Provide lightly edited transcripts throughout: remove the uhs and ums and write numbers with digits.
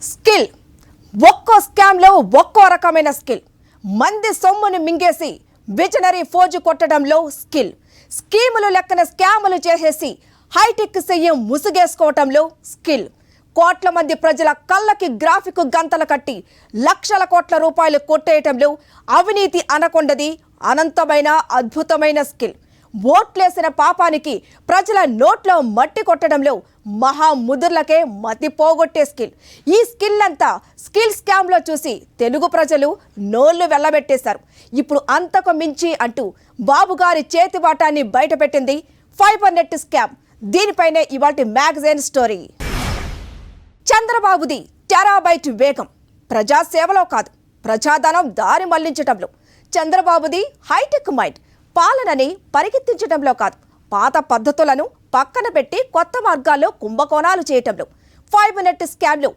Skill ఒక్కో స్కామ్లో ఒక్కో రకమైన స్కిల్. మంది సొమ్మును మింగేసి విజనరీ ఫోజు కొట్టడంలో స్కిల్. స్కీములు లెక్కన స్కాములు చేసేసి హైటెక్ సీఎం ముసుగేసుకోవటంలో స్కిల్. కోట్ల మంది ప్రజల కళ్ళకి గ్రాఫిక్ గంతలు కట్టి లక్షల కోట్ల రూపాయలు కొట్టేయటంలో అవినీతి అనకొండది అనంతమైన అద్భుతమైన స్కిల్. ఓట్లేసిన పాపానికి ప్రజల నోట్లో మట్టి కొట్టడంలో మహాముదుర్లకే మతి పోగొట్టే స్కిల్. ఈ స్కిల్ అంతా స్కిల్ స్కామ్లో చూసి తెలుగు ప్రజలు నోళ్లు వెళ్ళబెట్టేశారు. ఇప్పుడు అంతకు మించి అంటూ బాబుగారి చేతివాటాన్ని బయటపెట్టింది ఫైబర్ నెట్ స్కామ్. దీనిపైనే ఇవాల్టి మ్యాగజైన్ స్టోరీ. చంద్రబాబుది టెరాబైట్ వేగం ప్రజాసేవలో కాదు, ప్రజాధనం దారి మళ్లించడంలో. చంద్రబాబుది హైటెక్ మైండ్ పాలనని పరిగెత్తించడంలో కాదు, పాత పద్ధతులను పక్కన పెట్టి కొత్త మార్గాల్లో కుంభకోణాలు చేయటంలో. ఫైబర్ నెట్ స్కామ్లో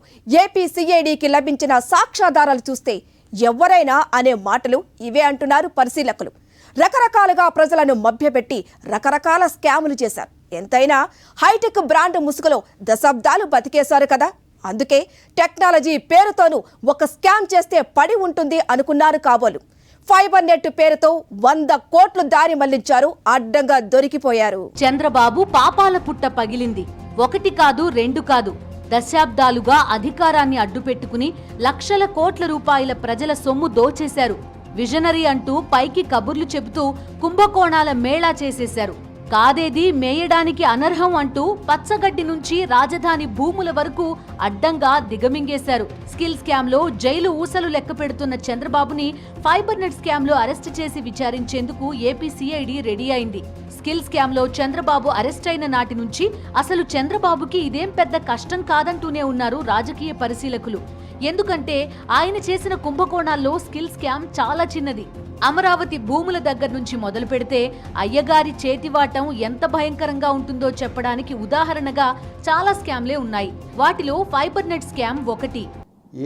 ఏపీ సిఐడికి లభించిన సాక్ష్యాధారాలు చూస్తే ఎవరైనా అనే మాటలు ఇవే అంటున్నారు పరిశీలకులు. రకరకాలుగా ప్రజలను మభ్యపెట్టి రకరకాల స్కాములు చేశారు. ఎంతైనా హైటెక్ బ్రాండ్ ముసుగులో దశాబ్దాలు బతికేశారు కదా. అందుకే టెక్నాలజీ పేరుతోనూ ఒక స్కామ్ చేస్తే పడి ఉంటుంది అనుకున్నారు కాబోలు. ఫైబర్ నెట్ పేరుతో 100 కోట్లు దారి మళ్లించారు, అడ్డంగా దొరికిపోయారు. చంద్రబాబు పాపాల పుట్ట పగిలింది. 1 కాదు 2 కాదు, దశాబ్దాలుగా అధికారాన్ని అడ్డుపెట్టుకుని లక్షల కోట్ల రూపాయల ప్రజల సొమ్ము దోచేశారు. విజనరీ అంటూ పైకి కబుర్లు చెబుతూ కుంభకోణాల మేళా చేసేశారు. కాదేది మేయడానికి అనర్హం అంటూ పచ్చగడ్డి నుంచి రాజధాని భూముల వరకు అడ్డంగా దిగమింగేశారు. స్కిల్ స్కామ్ లో జైలు ఊసలు లెక్క పెడుతున్న చంద్రబాబుని ఫైబర్ నెట్ స్కామ్ లో అరెస్ట్ చేసి విచారించేందుకు ఏపీ సిఐడి రెడీ అయింది. స్కిల్ స్కామ్ లో చంద్రబాబు అరెస్ట్ అయిన నాటి నుంచి అసలు చంద్రబాబుకి ఇదేం పెద్ద కష్టం కాదంటూనే ఉన్నారు రాజకీయ పరిశీలకులు. ఎందుకంటే ఆయన చేసిన కుంభకోణాల్లో స్కిల్ స్కామ్ చాలా చిన్నది. అమరావతి భూముల దగ్గర నుంచి మొదలు పెడితే అయ్యగారి చేతివాటం ఎంత భయంకరంగా ఉంటుందో చెప్పడానికి ఉదాహరణగా చాలా స్కామ్లే ఉన్నాయి. వాటిలో ఫైబర్ నెట్ స్కామ్ ఒకటి.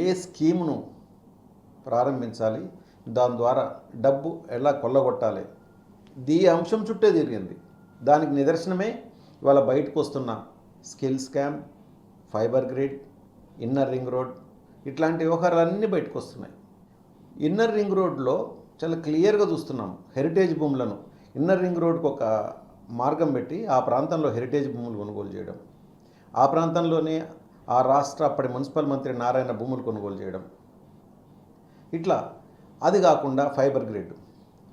ఏ స్కీమును ప్రారంభించాలి, దాని ద్వారా డబ్బు ఎలా కొల్లగొట్టాలి, ఈ అంశం చుట్టే తిరిగింది. దానికి నిదర్శనమే ఇవాళ బయటకు వస్తున్న skill scam, fibre grid, inner ring road, ఇట్లాంటి వ్యవహారాలన్నీ బయటకు వస్తున్నాయి. ఇన్నర్ రింగ్ రోడ్లో చాలా క్లియర్గా చూస్తున్నాం హెరిటేజ్ భూములను. ఇన్నర్ రింగ్ రోడ్కు ఒక మార్గం పెట్టి ఆ ప్రాంతంలో హెరిటేజ్ భూములు కొనుగోలు చేయడం, ఆ ప్రాంతంలోనే ఆ రాష్ట్ర అప్పటి మున్సిపల్ మంత్రి నారాయణ భూములు కొనుగోలు చేయడం. ఇట్లా అది కాకుండా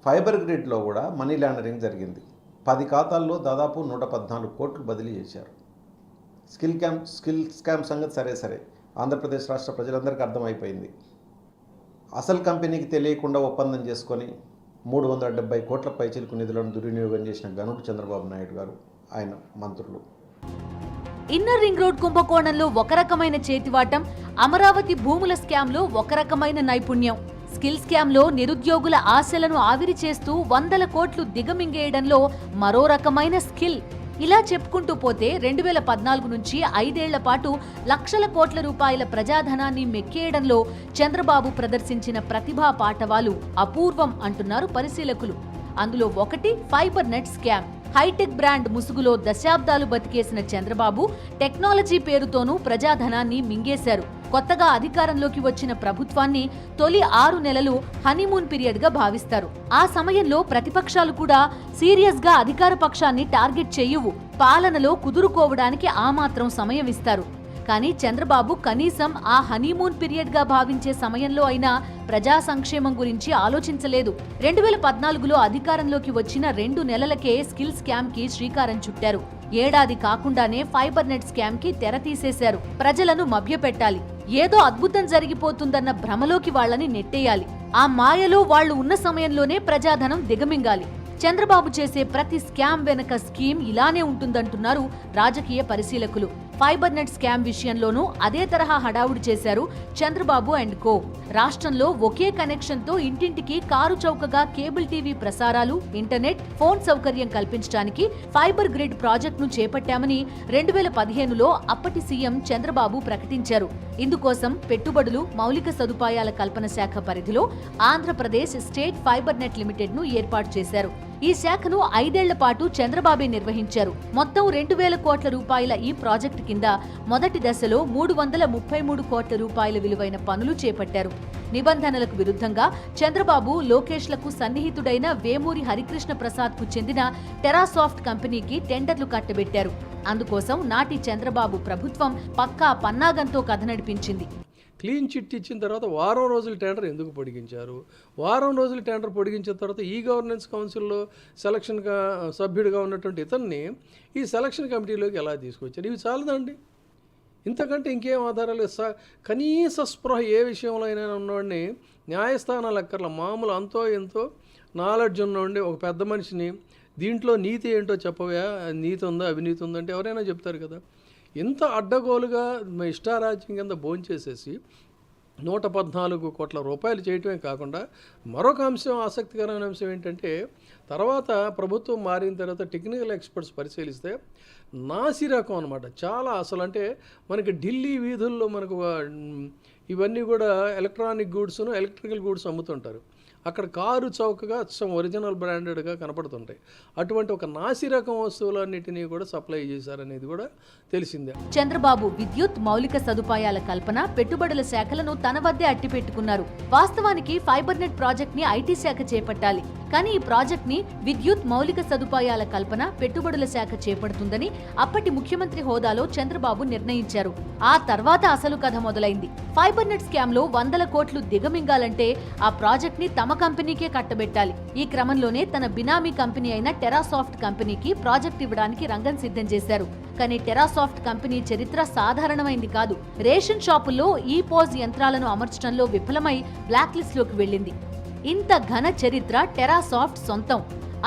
ఫైబర్ గ్రిడ్లో కూడా మనీ లాండరింగ్ జరిగింది. 10 ఖాతాల్లో దాదాపు 114 కోట్లు బదిలీ చేశారు. స్కిల్ స్కామ్ సంగతి సరే ఆంధ్రప్రదేశ్ రాష్ట్ర ప్రజలందరికీ అర్థమైపోయింది. అసలు కంపెనీకి తెలియకుండా ఒప్పందం చేసుకొని 370 కోట్ల పైచిలకు నిధులను దుర్వినియోగం చేసిన గనుడు చంద్రబాబు నాయుడు గారు, ఆయన మంత్రులు. ఇన్నర్ రింగ్ రోడ్ కుంభకోణంలో ఒక రకమైన చేతివాటం, అమరావతి భూముల స్కామ్ లో ఒక రకమైన నైపుణ్యం. స్కిల్ స్కామ్ లో నిరుద్యోగుల ఆశలను ఆవిరి చేస్తూ 100 కోట్లు దిగమింగేయడంలో మరో రకమైన స్కిల్. ఇలా చెప్పుకుంటూ పోతే 2014 నుంచి 5 ఏళ్ల పాటు లక్షల కోట్ల రూపాయల ప్రజాధనాన్ని మెక్కేయడంలో చంద్రబాబు ప్రదర్శించిన ప్రతిభా పాటవాలు అపూర్వం అంటున్నారు పరిశీలకులు. అందులో ఒకటి fibre net scam. Hi-tech brand ముసుగులో దశాబ్దాలు బతికేసిన చంద్రబాబు టెక్నాలజీ పేరుతోనూ ప్రజాధనాన్ని మింగేశారు. కొత్తగా అధికారంలోకి వచ్చిన ప్రభుత్వాన్ని తొలి 6 నెలలు హనీమూన్ పీరియడ్ గా భావిస్తారు. ఆ సమయంలో ప్రతిపక్షాలు కూడా సీరియస్ గా అధికార పక్షాన్ని టార్గెట్ చేయవు. పాలనలో కుదురుకోవడానికి ఆ మాత్రం సమయం ఇస్తారు. కానీ చంద్రబాబు కనీసం ఆ హనీమూన్ పీరియడ్ గా భావించే సమయంలో అయినా ప్రజా సంక్షేమం గురించి ఆలోచించలేదు. 2014లో అధికారంలోకి వచ్చిన 2 నెలలకే స్కిల్ స్కామ్ కి శ్రీకారం చుట్టారు. ఏడాది కాకుండానే ఫైబర్ నెట్ స్కామ్ కి తెర తీసేశారు. ప్రజలను మభ్యపెట్టాలి, ఏదో అద్భుతం జరిగిపోతుందన్న భ్రమలోకి వాళ్లని నెట్టేయాలి. ఆ మాయలో వాళ్లు ఉన్న సమయంలోనే ప్రజాధనం దిగమింగాలి. చంద్రబాబు చేసే ప్రతి స్కామ్ వెనక స్కీమ్ ఇలానే ఉంటుందంటున్నారు రాజకీయ పరిశీలకులు. ఫైబర్ నెట్ స్కామ్ విషయంలోనూ అదే తరహా హడావుడి చేశారు చంద్రబాబు అండ్ కో. రాష్ట్రంలో ఒకే కనెక్షన్ తో ఇంటింటికి కారు చౌకగా కేబుల్ టీవీ ప్రసారాలు, ఇంటర్నెట్, ఫోన్ సౌకర్యం కల్పించడానికి ఫైబర్ గ్రిడ్ ప్రాజెక్టును చేపట్టామని 2015లో అప్పటి సీఎం చంద్రబాబు ప్రకటించారు. ఇందుకోసం పెట్టుబడులు, మౌలిక సదుపాయాల కల్పన శాఖ పరిధిలో Andhra Pradesh state fibre net limited ను ఏర్పాటు చేశారు. ఈ శాఖను 5 ఏళ్ల పాటు చంద్రబాబే నిర్వహించారు. మొత్తం 2,000 కోట్ల రూపాయల ఈ ప్రాజెక్టు కింద మొదటి దశలో 333 కోట్ల రూపాయల విలువైన పనులు చేపట్టారు. నిబంధనలకు విరుద్ధంగా చంద్రబాబు, లోకేష్లకు సన్నిహితుడైన వేమూరి హరికృష్ణ ప్రసాద్ కు చెందిన టెరాసాఫ్ట్ కంపెనీకి టెండర్లు కట్టబెట్టారు. అందుకోసం నాటి చంద్రబాబు ప్రభుత్వం పక్కా పన్నాగంతో కథ నడిపించింది. క్లీన్ చిట్ ఇచ్చిన తర్వాత వారం రోజుల టెండర్ ఎందుకు పొడిగించారు? వారం రోజుల టెండర్ పొడిగించిన తర్వాత ఈ గవర్నెన్స్ కౌన్సిల్లో సెలక్షన్గా సభ్యుడిగా ఉన్నటువంటి ఇతన్ని ఈ సెలక్షన్ కమిటీలోకి ఎలా తీసుకొచ్చారు? ఇవి చాలదండి. ఇంతకంటే ఇంకేం ఆధారాలు? కనీస స్పృహ ఏ విషయంలో అయినా ఉన్నవాడిని న్యాయస్థానాలు అక్కర్ల, మామూలు అంతో ఎంతో నాలెడ్జ్ ఉన్నవాడిని, ఒక పెద్ద మనిషిని దీంట్లో నీతి ఏంటో చెప్పవా, నీతి ఉందా అవినీతి ఉందంటే ఎవరైనా చెప్తారు కదా. ఇంత అడ్డగోలుగా ఇష్టారాజ్యం కింద భోంచేసేసి 114 కోట్ల రూపాయలు చేయటమే కాకుండా మరొక అంశం, ఆసక్తికరమైన అంశం ఏంటంటే, తర్వాత ప్రభుత్వం మారిన తర్వాత టెక్నికల్ ఎక్స్పర్ట్స్ పరిశీలిస్తే నాసి రకం అనమాట. చాలా అసలు అంటే మనకి ఢిల్లీ వీధుల్లో మనకు ఇవన్నీ కూడా ఎలక్ట్రానిక్ గూడ్స్ను ఎలక్ట్రికల్ గూడ్స్ అమ్ముతుంటారు. అక్కడ కారు చౌకగా ఒరిజినల్ బ్రాండెడ్గా కనపడుతుంటాయి. అటువంటి ఒక నాసి రకం వస్తువులన్నిటినీ కూడా సప్లై చేశారనేది కూడా తెలిసిందే. చంద్రబాబు విద్యుత్ మౌలిక సదుపాయాల కల్పన, పెట్టుబడుల శాఖలను తన వద్దే అట్టిపెట్టుకున్నారు. వాస్తవానికి ఫైబర్ నెట్ ప్రాజెక్ట్ ని ఐటీ శాఖ చేపట్టాలి. కానీ ఈ ప్రాజెక్ట్ ని విద్యుత్ మౌలిక సదుపాయాల కల్పన, పెట్టుబడుల శాఖ చేపడుతుందని అప్పటి ముఖ్యమంత్రి హోదాలో చంద్రబాబు నిర్ణయించారు. ఆ తర్వాత అసలు కథ మొదలైంది. ఫైబర్ నెట్ స్కామ్ లో 100 కోట్లు దిగమింగాలంటే ఆ ప్రాజెక్ట్ ని తమ కంపెనీకే కట్టబెట్టాలి. ఈ క్రమంలోనే తన బినామీ కంపెనీ అయిన టెరాసాఫ్ట్ కంపెనీకి ప్రాజెక్ట్ ఇవ్వడానికి రంగం సిద్ధం చేశారు. కానీ టెరాసాఫ్ట్ కంపెనీ చరిత్ర సాధారణమైంది కాదు. రేషన్ షాపుల్లో ఈ పోజ్ యంత్రాలను అమర్చడంలో విఫలమై బ్లాక్ లిస్ట్ లోకి వెళ్ళింది. ఇంత ఘన చరిత్ర టెరాసాఫ్ట్ సొంతం.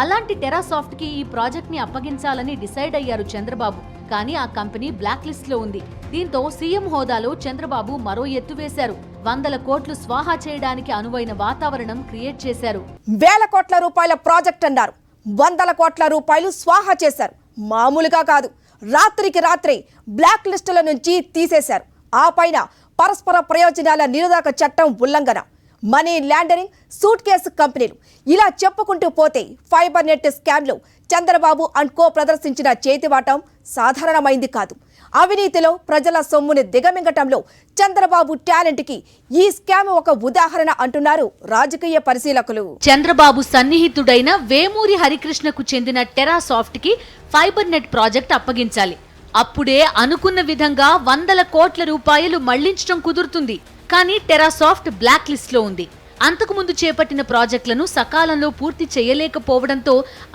అలాంటి టెరాసాఫ్ట్ కి ఈ ప్రాజెక్ట్ ని అప్పగించాలని డిసైడ్ అయ్యారు చంద్రబాబు. కానీ ఆ కంపెనీ బ్లాక్ లిస్ట్ లో ఉంది. దీంతో సీఎం హోదాలో చంద్రబాబు మరో ఎత్తు వేశారు. 100 కోట్లు స్వాహా చేయడానికి అనువైన వాతావరణం క్రియేట్ చేశారు. 1,000 కోట్ల రూపాయల ప్రాజెక్ట్ అన్నారు, 100 కోట్ల రూపాయలు స్వాహా చేశారు. మామూలుగా కాదు, రాత్రికి రాత్రే బ్లాక్ లిస్టుల నుంచి తీసేశారు. ఆ పైన పరస్పర ప్రయోజనాల నిరోధక చట్టం ఉల్లంఘన, మనీ లాండరింగ్, సూట్ కేసు కంపెనీలు, ఇలా చెప్పుకుంటూ పోతే ఫైబర్ నెట్ స్కామ్లో చంద్రబాబు అండ్ కో ప్రదర్శించిన చేతివాటం సాధారణమైంది కాదు. అవినీతిలో ప్రజల సొమ్ముని దిగమింగటంలో చంద్రబాబు టాలెంట్ కి ఈ స్కామ్ ఒక ఉదాహరణ అంటున్నారు రాజకీయ పరిశీలకులు. చంద్రబాబు సన్నిహితుడైన వేమూరి హరికృష్ణకు చెందిన టెరాసాఫ్ట్ కి ఫైబర్ నెట్ ప్రాజెక్ట్ అప్పగించాలి. అప్పుడే అనుకున్న విధంగా 100 కోట్ల రూపాయలు మళ్లించడం కుదురుతుంది. కానీ టెరాసాఫ్ట్ బ్లాక్ లిస్ట్ లో ఉంది. అంతకుముందు చేపట్టిన ప్రాజెక్టులను సకాలంలో పూర్తి చేయలేకపోవడంతో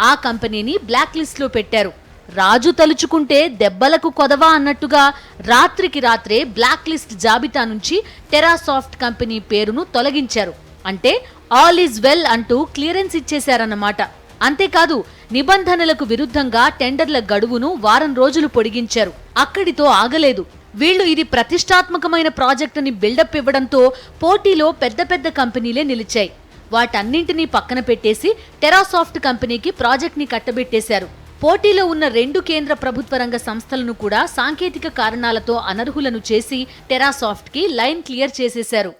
ఆ కంపెనీని బ్లాక్ లిస్ట్ లో పెట్టారు. రాజు తలుచుకుంటే దెబ్బలకు కొదవా అన్నట్టుగా రాత్రికి రాత్రే బ్లాక్ లిస్ట్ జాబితా నుంచి టెరాసాఫ్ట్ కంపెనీ పేరును తొలగించారు. అంటే ఆల్ ఈజ్ వెల్ అంటూ క్లియరెన్స్ ఇచ్చేశారన్నమాట. అంతేకాదు, నిబంధనలకు విరుద్ధంగా టెండర్ల గడువును వారం రోజులు పొడిగించారు. అక్కడితో ఆగలేదు. వీళ్లు ఇది ప్రతిష్టాత్మకమైన ప్రాజెక్ట్ అని బిల్డప్ ఇవ్వడంతో పోటీలో పెద్ద పెద్ద కంపెనీలే నిలిచాయి. వాటన్నింటినీ పక్కన పెట్టేసి టెరాసాఫ్ట్ కంపెనీకి ప్రాజెక్ట్ ని కట్టబెట్టేశారు. పోటీలో ఉన్న 2 కేంద్ర ప్రభుత్వ రంగ సంస్థలను కూడా సాంకేతిక కారణాలతో అనర్హులను చేసి టెరాసాఫ్ట్ కి లైన్ క్లియర్ చేసేశారు.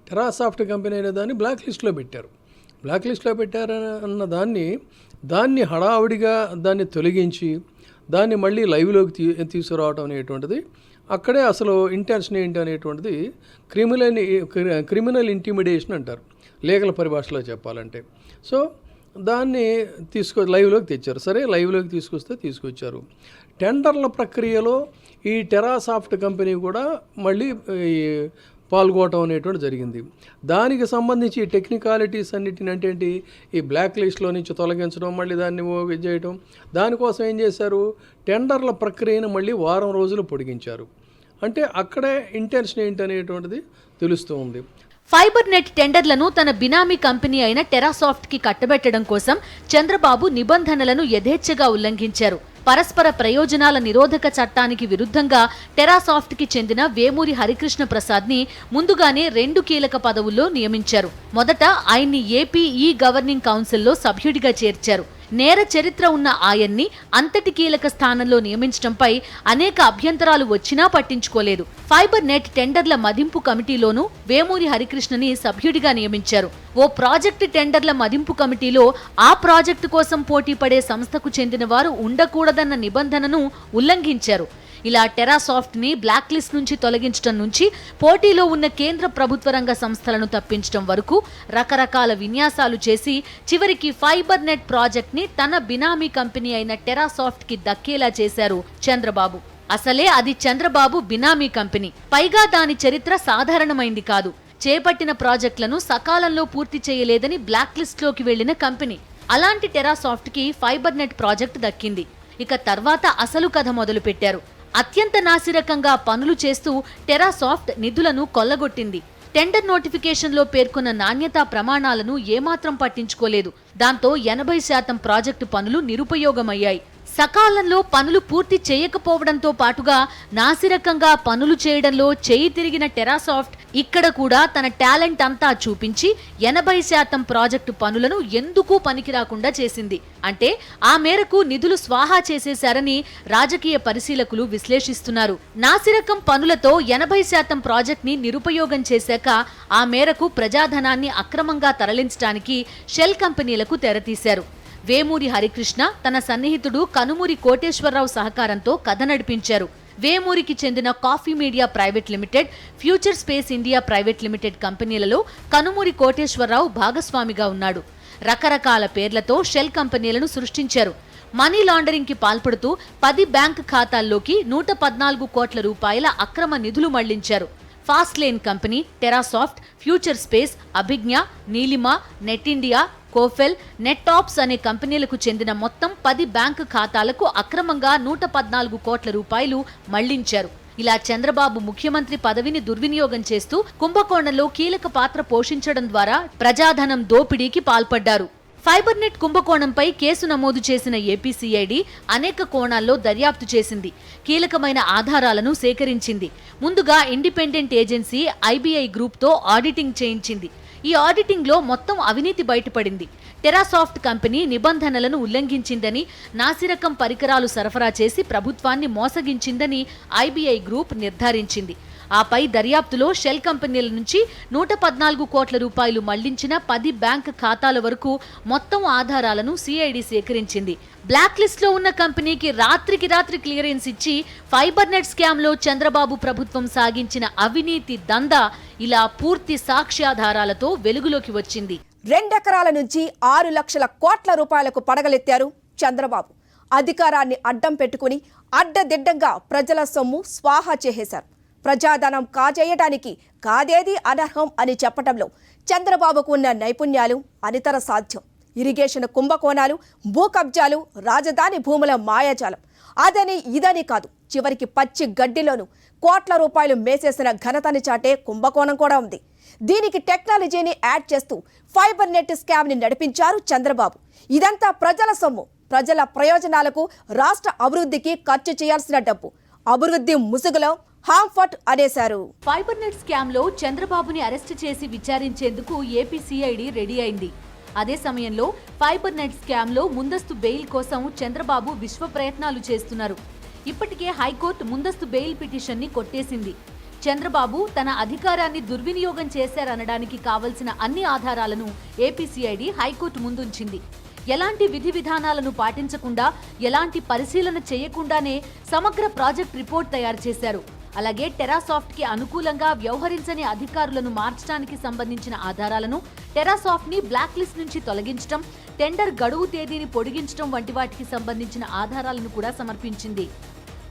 టెరాసాఫ్ట్ కంపెనీ అనే దాన్ని బ్లాక్ లిస్ట్లో పెట్టారు. బ్లాక్ లిస్ట్లో పెట్టారన్న దాన్ని హడావుడిగా దాన్ని తొలగించి దాన్ని మళ్ళీ లైవ్లోకి తీసుకురావడం అనేటువంటిది, అక్కడే అసలు ఇంటెన్షన్ ఏంటి అనేటువంటిది క్రిమినల్ ఇంటిమిడేషన్ అంటారు లీగల్ పరిభాషలో చెప్పాలంటే. సో దాన్ని లైవ్లోకి తెచ్చారు. సరే, లైవ్లోకి తీసుకొచ్చారు. టెండర్ల ప్రక్రియలో ఈ టెరాసాఫ్ట్ కంపెనీ కూడా మళ్ళీ పాల్గొనడం అనేటువంటి జరిగింది. దానికి సంబంధించి టెక్నికాలిటీస్ అన్నిటిని అంటే ఏంటి, ఈ బ్లాక్ లిస్ట్లో నుంచి తొలగించడం, మళ్ళీ దాన్ని చేయడం, దానికోసం ఏం చేశారు, టెండర్ల ప్రక్రియను మళ్ళీ వారం రోజులు పొడిగించారు. అంటే అక్కడే ఇంటెన్షన్ ఏంటి అనేటువంటిది తెలుస్తూ ఉంది. ఫైబర్ నెట్ టెండర్లను తన బినామీ కంపెనీ అయిన టెరాసాఫ్ట్ కి కట్టబెట్టడం కోసం చంద్రబాబు నిబంధనలను యథేచ్ఛగా ఉల్లంఘించారు. పరస్పర ప్రయోజనాల నిరోధక చట్టానికి విరుద్ధంగా టెరాసాఫ్ట్ కి చెందిన వేమూరి హరికృష్ణ ప్రసాద్ ని ముందుగానే 2 కీలక పదవుల్లో నియమించారు. మొదట ఆయన్ని ఏపీ ఈ గవర్నింగ్ కౌన్సిల్లో సభ్యుడిగా చేర్చారు. నేర చరిత్ర ఉన్న ఆయన్ని అంతటి కీలక స్థానంలో నియమించడంపై అనేక అభ్యంతరాలు వచ్చినా పట్టించుకోలేదు. ఫైబర్ నెట్ టెండర్ల మదింపు కమిటీలోనూ వేమూరి హరికృష్ణని సభ్యుడిగా నియమించారు. ఓ ప్రాజెక్టు టెండర్ల మదింపు కమిటీలో ఆ ప్రాజెక్టు కోసం పోటీ పడే సంస్థకు చెందిన వారు ఉండకూడదన్న నిబంధనను ఉల్లంఘించారు. ఇలా టెరాసాఫ్ట్ ని బ్లాక్ లిస్ట్ నుంచి తొలగించడం నుంచి పోటీలో ఉన్న కేంద్ర ప్రభుత్వ రంగ సంస్థలను తప్పించడం వరకు రకరకాల విన్యాసాలు చేసి చివరికి ఫైబర్ నెట్ ప్రాజెక్ట్ ని తన బినామీ కంపెనీ అయిన టెరాసాఫ్ట్ కి దక్కేలా చేశారు చంద్రబాబు. అసలే అది చంద్రబాబు బినామీ కంపెనీ. పైగా దాని చరిత్ర సాధారణమైంది కాదు. చేపట్టిన ప్రాజెక్టులను సకాలంలో పూర్తి చేయలేదని బ్లాక్ లిస్ట్ లోకి వెళ్లిన కంపెనీ. అలాంటి టెరాసాఫ్ట్ కి ఫైబర్ నెట్ ప్రాజెక్ట్ దక్కింది. ఇక తర్వాత అసలు కథ మొదలు పెట్టారు. అత్యంత నాసిరకంగా పనులు చేస్తూ టెరాసాఫ్ట్ నిధులను కొల్లగొట్టింది. టెండర్ నోటిఫికేషన్లో పేర్కొన్న నాణ్యతా ప్రమాణాలను ఏమాత్రం పట్టించుకోలేదు. దాంతో 80% ప్రాజెక్టు పనులు నిరుపయోగమయ్యాయి. సకాలంలో పనులు పూర్తి చేయకపోవడంతో పాటుగా నాసిరకంగా పనులు చేయడంలో చేయి తిరిగిన టెరాసాఫ్ట్ ఇక్కడ కూడా తన టాలెంట్ అంతా చూపించి 80% ప్రాజెక్టు పనులను ఎందుకు పనికిరాకుండా చేసింది. అంటే ఆ మేరకు నిధులు స్వాహా చేసేశారని రాజకీయ పరిశీలకులు విశ్లేషిస్తున్నారు. నాసిరకం పనులతో 80% ప్రాజెక్ట్ ని నిరుపయోగం చేశాక ఆ మేరకు ప్రజాధనాన్ని అక్రమంగా తరలించడానికి షెల్ కంపెనీలకు తెరతీశారు. వేమూరి హరికృష్ణ తన సన్నిహితుడు కనుమూరి కోటేశ్వరరావు సహకారంతో కథ నడిపించారు. వేమూరికి చెందిన coffee media private limited, future space India private limited కంపెనీలలో కనుమూరి కోటేశ్వరరావు భాగస్వామిగా ఉన్నాడు. రకరకాల పేర్లతో షెల్ కంపెనీలను సృష్టించారు. మనీ లాండరింగ్ కి పాల్పడుతూ 10 బ్యాంక్ ఖాతాల్లోకి 114 కోట్ల రూపాయల అక్రమ నిధులు మళ్లించారు. Fast lane company, Terasoft, future space, Abhijna, Neelima, Net India, కోఫెల్, నెట్టాప్స్ అనే కంపెనీలకు చెందిన మొత్తం 10 బ్యాంకు ఖాతాలకు అక్రమంగా 114 కోట్ల రూపాయలు మళ్లించారు. ఇలా చంద్రబాబు ముఖ్యమంత్రి పదవిని దుర్వినియోగం చేస్తూ కుంభకోణంలో కీలక పాత్ర పోషించడం ద్వారా ప్రజాధనం దోపిడీకి పాల్పడ్డారు. ఫైబర్ నెట్ కుంభకోణంపై కేసు నమోదు చేసిన ఏపీసీఐడి అనేక కోణాల్లో దర్యాప్తు చేసింది. కీలకమైన ఆధారాలను సేకరించింది. ముందుగా ఇండిపెండెంట్ ఏజెన్సీ ఐబీఐ గ్రూప్తో ఆడిటింగ్ చేయించింది. ఈ ఆడిటింగ్ లో మొత్తం అవినీతి బయటపడింది. టెరాసాఫ్ట్ కంపెనీ నిబంధనలను ఉల్లంఘించిందని, నాసిరకం పరికరాలు సరఫరా చేసి ప్రభుత్వాన్ని మోసగించిందని ఐబీఐ గ్రూప్ నిర్ధారించింది. ఆపై దర్యాప్తులో షెల్ కంపెనీల నుంచి 114 కోట్ల రూపాయలు మళ్లించిన 10 బ్యాంక్ ఖాతాల వరకు మొత్తం ఆధారాలను సిఐడి సేకరించింది. బ్లాక్ లిస్ట్ లో ఉన్న కంపెనీకి రాత్రికి రాత్రి క్లియరెన్స్ ఇచ్చి ఫైబర్ నెట్ స్కామ్ లో చంద్రబాబు ప్రభుత్వం సాగించిన అవినీతి దందా ఇలా పూర్తి సాక్ష్యాధారాలతో వెలుగులోకి వచ్చింది. 2 ఎకరాల నుంచి 6 లక్షల కోట్ల రూపాయలకు పడగలెత్తారు చంద్రబాబు. అధికారాన్ని అడ్డం పెట్టుకుని అడ్డదిడ్డంగా ప్రజల సొమ్ము స్వాహా చేసేశారు. ప్రజాధనం కాజేయడానికి కాదేది అనర్హం అని చెప్పడంలో చంద్రబాబుకు ఉన్న నైపుణ్యాలు అనితర సాధ్యం. ఇరిగేషన్ కుంభకోణాలు, భూ కబ్జాలు, రాజధాని భూముల మాయాజాలం, అదని ఇదని కాదు, చివరికి పచ్చి గడ్డిలోనూ కోట్ల రూపాయలు మేసేసిన ఘనతని చాటే కుంభకోణం కూడా ఉంది. దీనికి టెక్నాలజీని యాడ్ చేస్తూ ఫైబర్ నెట్ స్కామ్ ని నడిపించారు చంద్రబాబు. ఇదంతా ప్రజల సొమ్ము, ప్రజల ప్రయోజనాలకు, రాష్ట్ర అభివృద్ధికి ఖర్చు చేయాల్సిన డబ్బు. అభివృద్ధి ముసుగులో హాంఫట్ అనేశారు. ఫైబర్ నెట్ స్కామ్ లో చంద్రబాబుని అరెస్ట్ చేసి విచారించేందుకు ఏపీ సిఐడి రెడీ అయింది. అదే సమయంలో ఫైబర్ నెట్ స్కామ్ లో ముందస్తు బెయిల్ కోసం చంద్రబాబు విశ్వ ప్రయత్నాలు చేస్తున్నారు. ఇప్పటికే హైకోర్టు ముందస్తు బెయిల్ పిటిషన్ ని కొట్టేసింది. చంద్రబాబు తన అధికారాన్ని దుర్వినియోగం చేశారనడానికి కావలసిన అన్ని ఆధారాలను ఏపీసీఐడి హైకోర్టు ముందుంచింది. ఎలాంటి విధి విధానాలను పాటించకుండా, ఎలాంటి పరిశీలన చేయకుండానే సమగ్ర ప్రాజెక్ట్ రిపోర్ట్ తయారు చేశారు. అలాగే టెరాసాఫ్ట్ కి అనుకూలంగా వ్యవహరించని అధికారులను మార్చడానికి సంబంధించిన ఆధారాలను, టెరాసాఫ్ట్ ని బ్లాక్ లిస్ట్ నుంచి తొలగించడం, టెండర్ గడువు తేదీని పొడిగించడం వంటి వాటికి సంబంధించిన ఆధారాలను కూడా సమర్పించింది.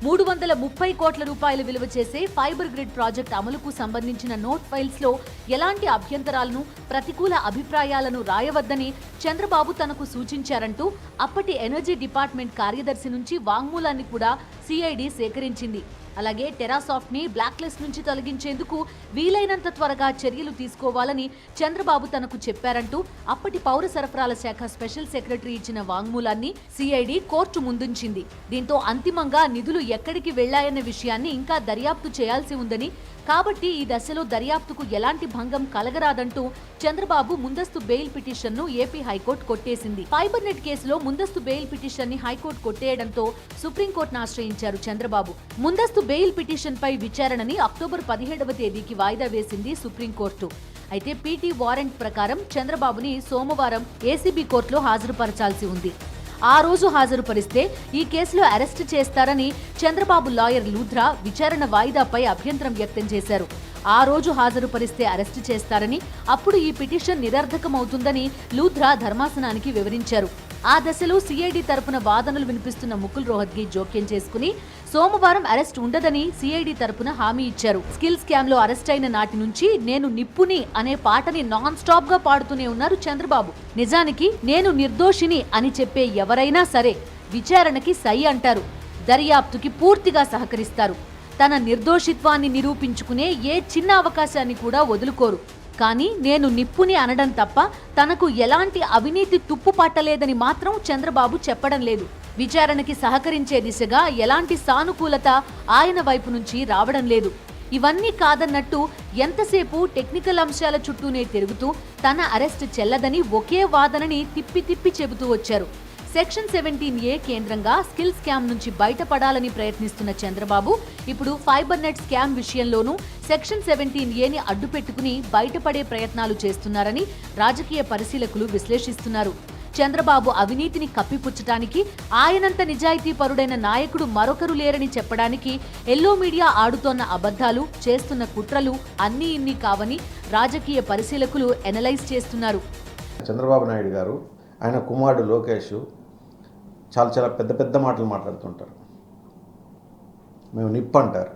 330 కోట్ల రూపాయలు విలువ చేసే ఫైబర్ గ్రిడ్ ప్రాజెక్ట్ అమలుకు సంబంధించిన నోట్ ఫైల్స్ లో ఎలాంటి అభ్యంతరాలను, ప్రతికూల అభిప్రాయాలను రాయవద్దని చంద్రబాబు తనకు సూచించారంటూ అప్పటి ఎనర్జీ డిపార్ట్మెంట్ కార్యదర్శి నుంచి వాంగ్మూలాన్ని కూడా సిఐడి సేకరించింది. అలాగే టెరాసాఫ్ట్ ని బ్లాక్ లిస్ట్ నుంచి తొలగించేందుకు వీలైనంత త్వరగా చర్యలు తీసుకోవాలని చంద్రబాబు తనకు చెప్పారంటూ అప్పటి పౌర సరఫరాల శాఖ స్పెషల్ సెక్రటరీ ఇచ్చిన వాంగ్మూలాన్ని సిఐడి కోర్టు ముందుంచింది. దీంతో అంతిమంగా నిధులు ఎక్కడికి వెళ్లాయన్న విషయాన్ని ఇంకా దర్యాప్తు చేయాల్సి ఉందని, కాబట్టి ఈ దశలో దర్యాప్తుకు ఎలాంటి భంగం కలగరాదంటూ చంద్రబాబు ముందస్తు బెయిల్ పిటిషన్ ను ఏపీ హైకోర్టు కొట్టేసింది. ఫైబర్ నెట్ కేసులో ముందస్తు బెయిల్ పిటిషన్ ని హైకోర్టు కొట్టేయడంతో సుప్రీంకోర్టును ఆశ్రయించారు చంద్రబాబు. ముందస్తు బెయిల్ పిటిషన్ పై విచారణని అక్టోబర్ 17వ తేదీకి వాయిదా వేసింది సుప్రీంకోర్టు. అయితే పీటీ వారెంట్ ప్రకారం చంద్రబాబుని సోమవారం ఏసీబీ కోర్టులో హాజరుపరచాల్సి ఉంది. ఆ రోజు హాజరుపరిస్తే ఈ కేసులో అరెస్ట్ చేస్తారని చంద్రబాబు లాయర్ లూథ్రా విచారణ వాయిదాపై అభ్యంతరం వ్యక్తం చేశారు. ఆ రోజు హాజరుపరిస్తే అరెస్టు చేస్తారని, అప్పుడు ఈ పిటిషన్ నిరర్ధకమవుతుందని లూథ్రా ధర్మాసనానికి వివరించారు. ఆ దశలో సిఐడి తరపున వాదనలు వినిపిస్తున్న ముకుల్ రోహత్గి జోక్యం చేసుకుని సోమవారం అరెస్ట్ ఉండదని సిఐడి తరపున హామీ ఇచ్చారు. స్కిల్ స్కామ్ లో అరెస్ట్ అయిన నాటి నుంచి నేను నిప్పుని అనే పాటని నాన్ స్టాప్ గా పాడుతూనే ఉన్నారు చంద్రబాబు. నిజానికి నేను నిర్దోషిని అని చెప్పే ఎవరైనా సరే విచారణకి సై అంటారు, దర్యాప్తుకి పూర్తిగా సహకరిస్తారు. తన నిర్దోషిత్వాన్ని నిరూపించుకునే ఏ చిన్న అవకాశాన్ని కూడా వదులుకోరు. కానీ నేను నిప్పుని అనడం తప్ప తనకు ఎలాంటి అవినీతి తుప్పు పట్టలేదని మాత్రం చంద్రబాబు చెప్పడం లేదు. విచారణకి సహకరించే దిశగా ఎలాంటి సానుకూలత ఆయన వైపు నుంచి రావడం లేదు. ఇవన్నీ కాదన్నట్టు ఎంతసేపు టెక్నికల్ అంశాల చుట్టూనే తిరుగుతూ తన అరెస్ట్ చెల్లదని ఒకే వాదనని తిప్పి తిప్పి చెబుతూ వచ్చారు. సెక్షన్ 17A కేంద్రంగా స్కిల్ స్కామ్ నుంచి బయటపడాలని ప్రయత్నిస్తున్న చంద్రబాబు ఇప్పుడు ఫైబర్ నెట్ స్కామ్ విషయంలోనూ సెక్షన్ 17Aని అడ్డుపెట్టుకుని బయటపడే ప్రయత్నాలు చేస్తున్నారని రాజకీయ పరిశీలకులు విశ్లేషిస్తున్నారు. చంద్రబాబు అవినీతిని కప్పిపుచ్చటానికి, ఆయనంత నిజాయితీ పరుడైన నాయకుడు మరొకరు లేరని చెప్పడానికి ఎల్లో మీడియా ఆడుతోన్న అబద్ధాలు, చేస్తున్న కుట్రలు అన్నీ ఇన్ని కావని రాజకీయ పరిశీలకులు ఎనలైజ్ చేస్తున్నారు. చంద్రబాబు నాయుడు గారు, ఆయన కుమారుడు లోకేష్ చాలా పెద్ద పెద్ద మాటలు మాట్లాడుతుంటారు. మేము నిప్పు అంటారు.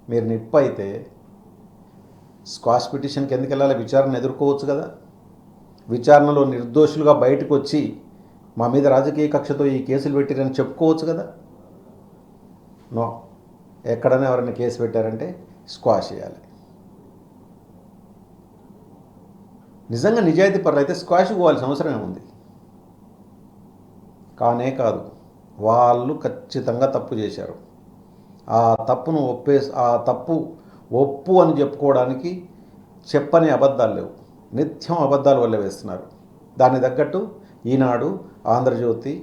మీరు నిప్పు అయితే స్క్వాష్ పిటిషన్కి ఎందుకు వెళ్ళాలి? విచారణ ఎదుర్కోవచ్చు కదా. విచారణలో నిర్దోషులుగా బయటకు వచ్చి మా మీద రాజకీయ కక్షతో ఈ కేసులు పెట్టారని చెప్పుకోవచ్చు కదా. నో, ఎక్కడైనా ఎవరైనా కేసు పెట్టారంటే స్క్వాష్ చేయాలి. నిజంగా నిజాయితీ పరులు అయితే స్క్వాష్ పోవాల్సిన అవసరమే ఉంది. కానే కాదు, వాళ్ళు ఖచ్చితంగా తప్పు చేశారు. ఆ తప్పు ఒప్పు అని చెప్పుకోవడానికి చెప్పని అబద్ధాలు లేవు. నిత్యం అబద్ధాలు వల్ల వేస్తున్నారు. దాన్ని తగ్గట్టు ఈనాడు, ఆంధ్రజ్యోతి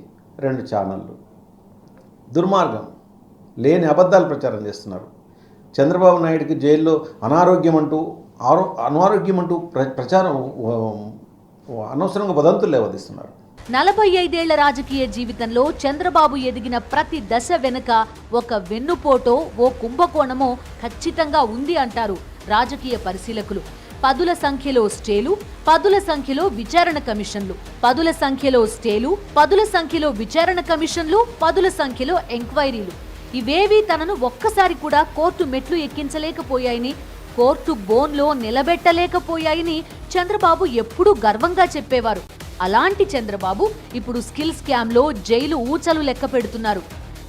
2 ఛానళ్ళు దుర్మార్గం లేని అబద్ధాలు ప్రచారం చేస్తున్నారు. చంద్రబాబు నాయుడికి జైల్లో అనారోగ్యం అంటూ ప్రచారం అనవసరంగా వదంతులు లేవదీస్తున్నారు. 45 ఏళ్ల రాజకీయ జీవితంలో చంద్రబాబు ఎదిగిన ప్రతి దశ వెనుక ఒక వెన్నుపోటో, ఓ కుంభకోణమో ఖచ్చితంగా ఉంది అంటారు రాజకీయ పరిశీలకులు. పదుల సంఖ్యలో స్టేలు, పదుల సంఖ్యలో విచారణ కమిషన్లు, పదుల సంఖ్యలో స్టేలు, పదుల సంఖ్యలో విచారణ కమిషన్లు, పదుల సంఖ్యలో ఎంక్వైరీలు. ఇవేవీ తనను ఒక్కసారి కూడా కోర్టు మెట్లు ఎక్కించలేకపోయాయని, కోర్టు బోన్లో నిలబెట్టలేకపోయాయని చంద్రబాబు ఎప్పుడూ గర్వంగా చెప్పేవారు. అలాంటి చంద్రబాబు ఇప్పుడు స్కిల్ స్కామ్లో జైలు ఊచలు లెక్క పెడుతున్నారు.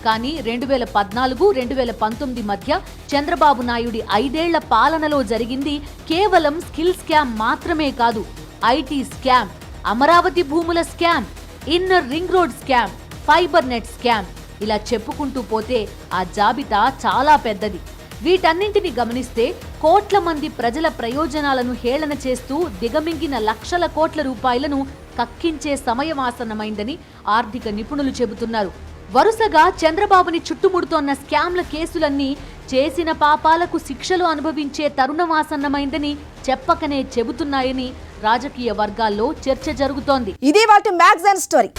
కానీ 2014, 2019 మధ్య చంద్రబాబు నాయుడి 5 ఏళ్ల పాలనలో జరిగింది కేవలం స్కిల్ స్కామ్ మాత్రమే కాదు. ఐటీ స్కామ్, అమరావతి భూముల scam, inner ring road scam, fibre net scam, ఇలా చెప్పుకుంటూ పోతే ఆ జాబితా చాలా పెద్దది. వీటన్నింటిని గమనిస్తే కోట్ల మంది ప్రజల ప్రయోజనాలను హేళన చేస్తూ దిగమింగిన లక్షల కోట్ల రూపాయలను కక్కించే సమయం ఆసన్నమైందని ఆర్థిక నిపుణులు చెబుతున్నారు. వరుసగా చంద్రబాబుని చుట్టుముడుతోన్న స్కామ్ల కేసులన్నీ చేసిన పాపాలకు శిక్షలు అనుభవించే తరుణం ఆసన్నమైందని చెప్పకనే చెబుతున్నాయని రాజకీయ వర్గాల్లో చర్చ జరుగుతోంది. ఇది వాటి మ్యాగజైన్ స్టోరీ.